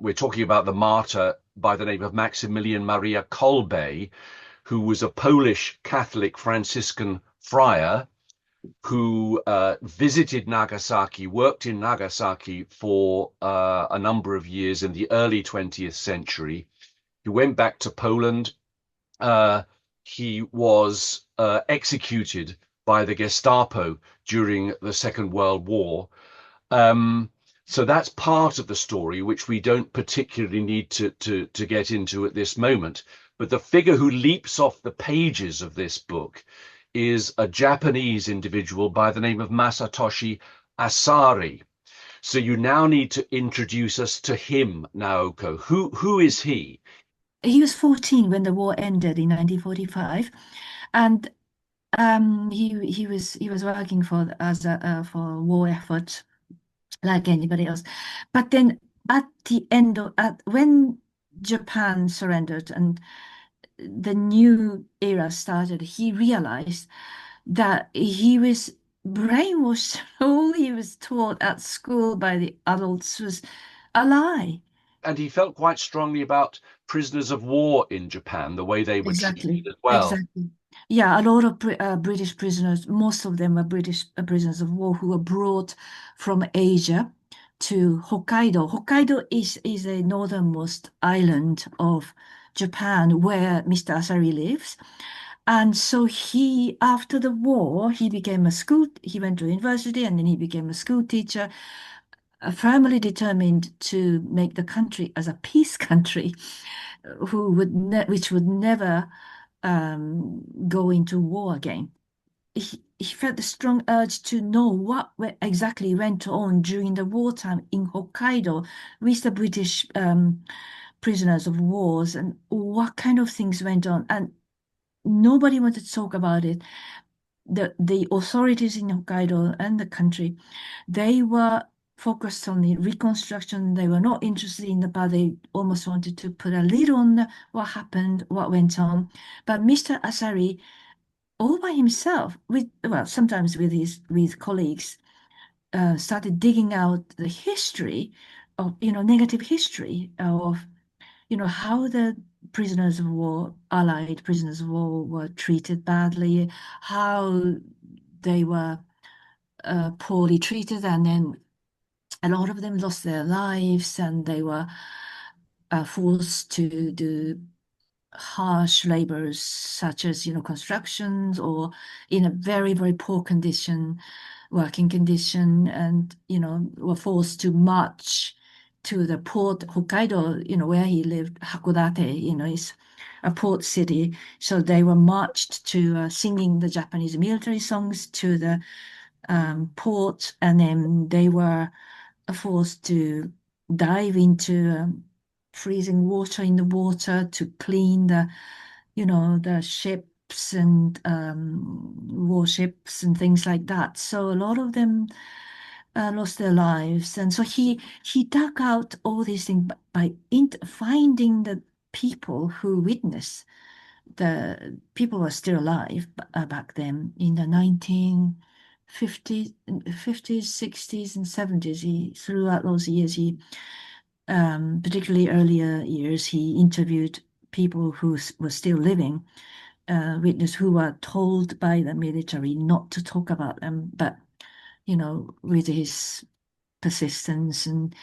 we're talking about the martyr by the name of Maximilian Maria Kolbe, who was a Polish Catholic Franciscan friar who visited Nagasaki, worked in Nagasaki for a number of years in the early 20th century. He went back to Poland. He was executed by the Gestapo during the Second World War. So that's part of the story, which we don't particularly need to get into at this moment. But the figure who leaps off the pages of this book is a Japanese individual by the name of Masatoshi Asari. So you now need to introduce us to him, Naoko. Who is he? He was 14 when the war ended in 1945, and he was working for as a for war effort like anybody else. But then at the end of when Japan surrendered and the new era started, he realized that he was brainwashed. All he was taught at school by the adults was a lie. And he felt quite strongly about prisoners of war in Japan, the way they were Exactly, treated as well. exactly. Yeah, a lot of British prisoners, most of them were British prisoners of war who were brought from Asia to Hokkaido. Hokkaido is a northernmost island of Japan where Mr. Asari lives. And so after the war, he went to university and then he became a school teacher, firmly determined to make the country as a peace country, which would never go into war again. He felt a strong urge to know what exactly went on during the wartime in Hokkaido with the British prisoners of wars and what kind of things went on. And nobody wanted to talk about it. The authorities in Hokkaido and the country, they were focused on the reconstruction. They were not interested in the but they almost wanted to put a lid on what happened, what went on. But Mr. Asari, all by himself, sometimes with colleagues, started digging out the history of, negative history of, how the prisoners of war, Allied prisoners of war, were treated badly, how they were poorly treated, and then a lot of them lost their lives, and they were forced to do harsh labors, such as, constructions or in a very, very poor condition, working condition, and, were forced to march to the port, Hokkaido, where he lived, Hakodate, is a port city. So they were marched to singing the Japanese military songs to the port, and then they were forced to dive into freezing water in the water to clean the ships and warships and things like that. So a lot of them lost their lives, and so he dug out all these things by finding the people who witnessed. The people were still alive back then in the 1950s, 50s, 60s, and 70s. Throughout those years, particularly earlier years, he interviewed people who were still living, witness who were told by the military not to talk about them, but with his persistence and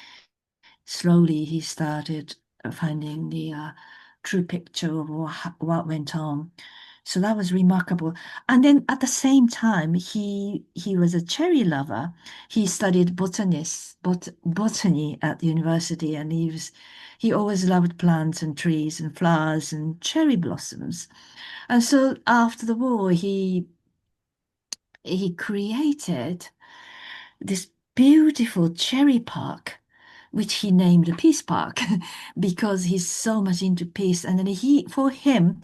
slowly he started finding the true picture of what went on. So that was remarkable. And then at the same time, he was a cherry lover. He studied botany at the university, and he always loved plants and trees and flowers and cherry blossoms. And so after the war, he created this beautiful cherry park, which he named Peace Park because he's so much into peace. And then for him,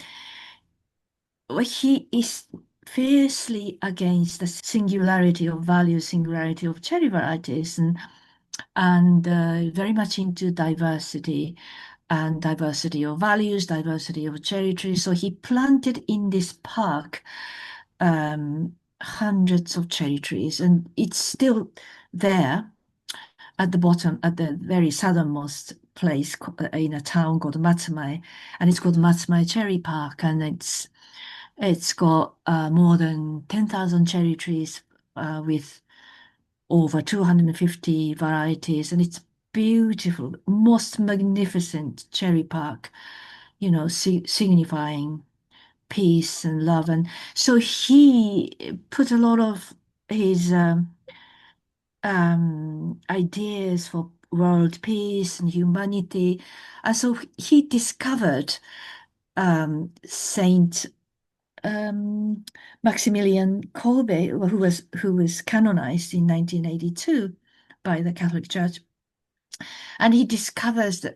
he is fiercely against the singularity of values, singularity of cherry varieties, and very much into diversity and diversity of values, diversity of cherry trees. So he planted in this park hundreds of cherry trees, and it's still there at the bottom, at the very southernmost place in a town called Matsumai, and it's called Matsumai Cherry Park, and it's got more than 10,000 cherry trees with over 250 varieties, and it's beautiful, most magnificent cherry park, signifying peace and love. And so he put a lot of his ideas for world peace and humanity. And so he discovered Saint Maximilian Kolbe, who was canonized in 1982 by the Catholic Church, and he discovered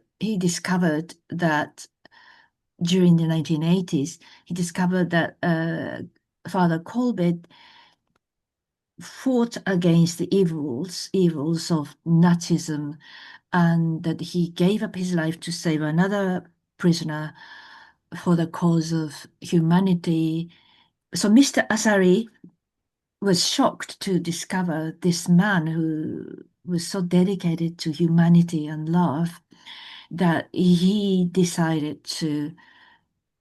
that during the 1980s, he discovered that Father Kolbe fought against the evils of Nazism, and that he gave up his life to save another prisoner for the cause of humanity. So Mr. Asari was shocked to discover this man who was so dedicated to humanity and love that he decided to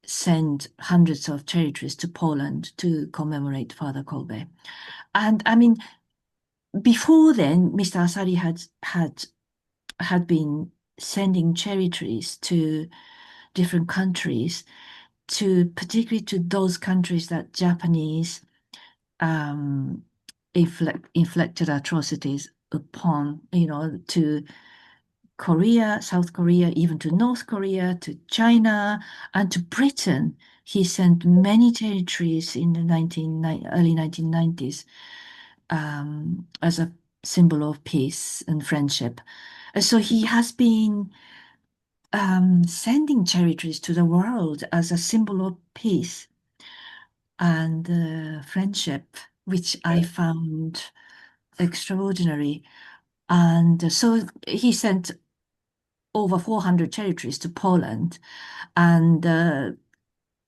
send hundreds of cherry trees to Poland to commemorate Father Kolbe. And I mean, before then, Mr. Asari had been sending cherry trees to different countries, to particularly to those countries that Japanese um, inflicted atrocities upon, to Korea, South Korea, even to North Korea, to China, and to Britain. He sent many territories in the early 1990s as a symbol of peace and friendship. So he has been sending territories to the world as a symbol of peace and friendship, which I Yeah. found extraordinary. And so he sent over 400 territories to Poland. And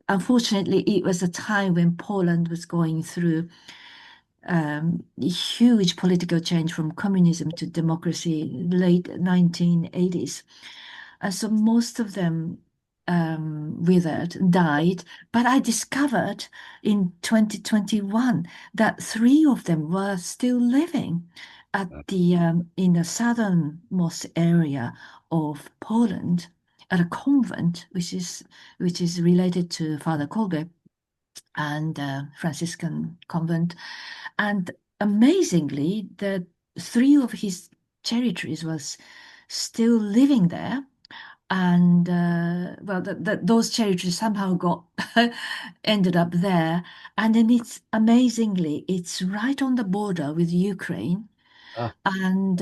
unfortunately, it was a time when Poland was going through huge political change from communism to democracy, late 1980s. And so most of them withered, died. But I discovered in 2021 that three of them were still living at in the southernmost area of Poland at a convent, which is related to Father Kolbe and Franciscan convent. And amazingly, the three of his cherry trees was still living there. And well, those cherry trees somehow got ended up there. And then it's right on the border with Ukraine. Ah, And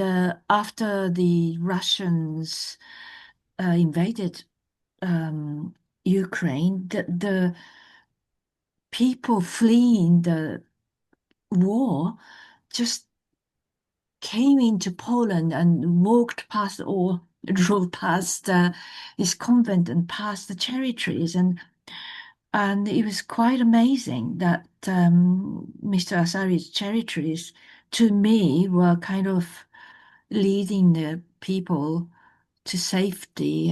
after the Russians invaded um, Ukraine, the people fleeing the war just came into Poland and walked past or drove past this convent and past the cherry trees. And it was quite amazing that Mr. Asari's cherry trees, to me, were kind of leading the people to safety